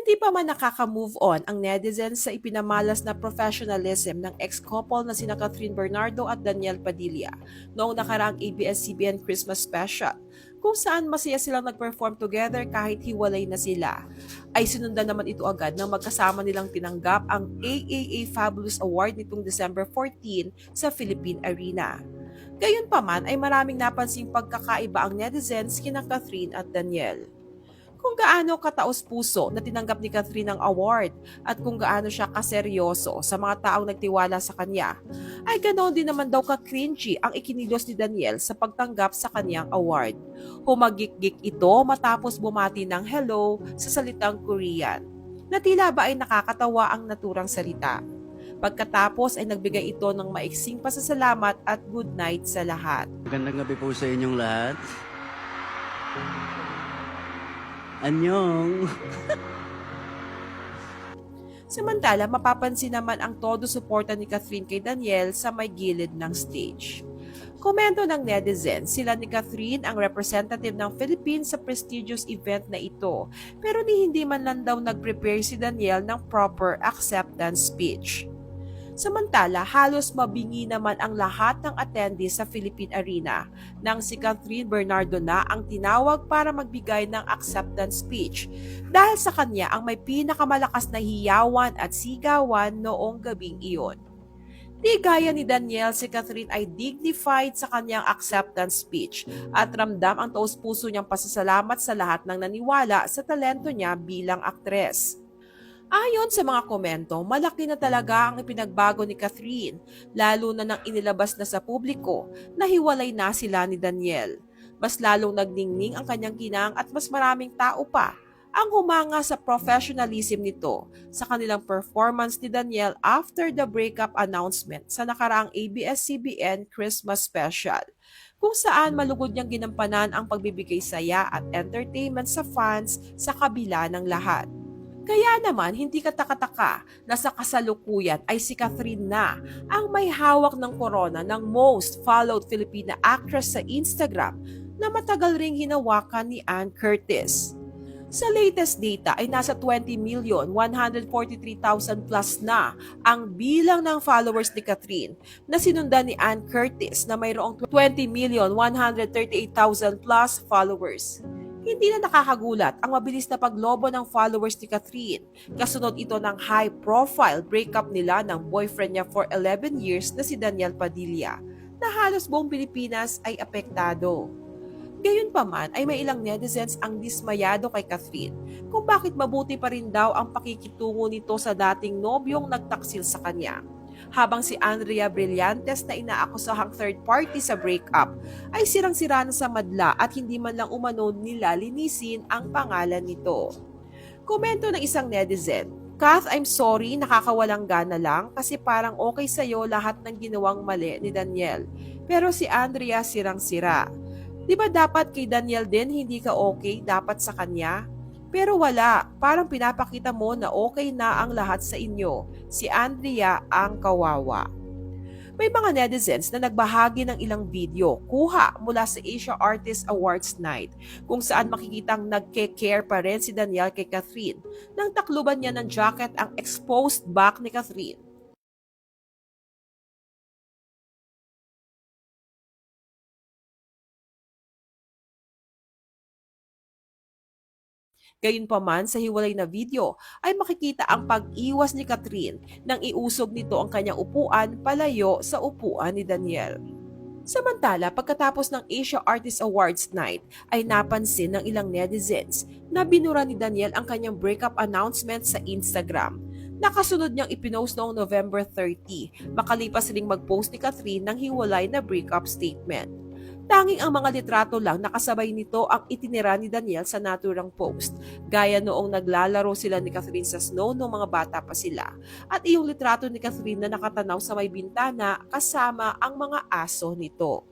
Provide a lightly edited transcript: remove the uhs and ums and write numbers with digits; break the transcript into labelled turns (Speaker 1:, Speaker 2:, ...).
Speaker 1: Hindi pa man nakaka-move on ang netizens sa ipinamalas na professionalism ng ex-couple na sina Catherine Bernardo at Daniel Padilla noong nakaraang ABS-CBN Christmas Special, kung saan masaya silang nag-perform together kahit hiwalay na sila. Ay sinundan naman ito agad nang magkasama nilang tinanggap ang AAA Fabulous Award nitong December 14 sa Philippine Arena. Gayunpaman ay maraming napansing pagkakaiba ang netizens kina Catherine at Daniel. Kung gaano kataos-puso na tinanggap ni Catherine ang award at kung gaano siya kaseryoso sa mga taong nagtiwala sa kanya, ay ganoon din naman daw ka-cringy ang ikinilos ni Daniel sa pagtanggap sa kanyang award. Humagik-gik ito matapos bumati ng hello sa salitang Korean, na tila ba ay nakakatawa ang naturang salita. Pagkatapos ay nagbigay ito ng maiksing pasasalamat at good night sa lahat.
Speaker 2: Magandang gabi po sa inyong lahat. Anyong.
Speaker 1: Samantala, mapapansin naman ang todo suporta ni Catherine kay Daniel sa may gilid ng stage. Komento ng netizens, sila ni Catherine ang representative ng Philippines sa prestigious event na ito, pero hindi man lang daw nag-prepare si Daniel ng proper acceptance speech. Samantala, halos mabingi naman ang lahat ng attendees sa Philippine Arena nang si Catherine Bernardo na ang tinawag para magbigay ng acceptance speech dahil sa kanya ang may pinakamalakas na hiyawan at sigawan noong gabing iyon. Di gaya ni Daniel, si Catherine ay dignified sa kanyang acceptance speech at ramdam ang taos-puso niyang pasasalamat sa lahat ng naniwala sa talento niya bilang aktres. Ayon sa mga komento, malaki na talaga ang ipinagbago ni Catherine, lalo na nang inilabas na sa publiko na hiwalay na sila ni Daniel. Mas lalong nagningning ang kanyang ginang at mas maraming tao pa ang humanga sa professionalism nito sa kanilang performance ni Daniel after the breakup announcement sa nakaraang ABS-CBN Christmas Special, kung saan malugod niyang ginampanan ang pagbibigay saya at entertainment sa fans sa kabila ng lahat. Kaya naman, hindi katakataka na sa kasalukuyan ay si Catherine na ang may hawak ng corona ng most followed Filipina actress sa Instagram na matagal ring hinawakan ni Ann Curtis. Sa latest data ay nasa 20,143,000 plus na ang bilang ng followers ni Catherine na sinundan ni Ann Curtis na mayroong 20,138,000 plus followers. Hindi na nakakagulat ang mabilis na paglobo ng followers ni Catherine. Kasunod ito ng high-profile breakup nila ng boyfriend niya for 11 years na si Daniel Padilla, na halos buong Pilipinas ay apektado. Gayunpaman ay may ilang netizens ang dismayado kay Catherine kung bakit mabuti pa rin daw ang pakikitungo nito sa dating nobyong nagtaksil sa kanya. Habang si Andrea Brillantes na inaakusahang third party sa breakup ay sirang-sira na sa madla at hindi man lang umano nila linisin ang pangalan nito. Komento ng isang netizen, Kath, I'm sorry, nakakawalang gana lang kasi parang okay sa'yo lahat ng ginawang mali ni Daniel. Pero si Andrea sirang-sira. Di ba dapat kay Daniel din hindi ka okay, dapat sa kanya? Pero wala, parang pinapakita mo na okay na ang lahat sa inyo. Si Andrea ang kawawa. May mga netizens na nagbahagi ng ilang video kuha mula sa Asia Artist Awards Night kung saan makikitang nagke-care pa rin si Daniel kay Catherine nang takluban niya ng jacket ang exposed back ni Catherine. Gayunpaman sa hiwalay na video ay makikita ang pag-iwas ni Catherine nang iusog nito ang kanyang upuan palayo sa upuan ni Daniel. Samantala, pagkatapos ng Asia Artist Awards Night ay napansin ng ilang netizens na binura ni Daniel ang kanyang breakup announcement sa Instagram. Nakasunod niyang ipinost noong November 30, makalipas ring mag-post ni Catherine ng hiwalay na breakup statement. Tanging ang mga litrato lang nakasabay nito ang itinira ni Daniel sa naturang post, gaya noong naglalaro sila ni Catherine sa snow noong mga bata pa sila, at iyong litrato ni Catherine na nakatanaw sa may bintana kasama ang mga aso nito.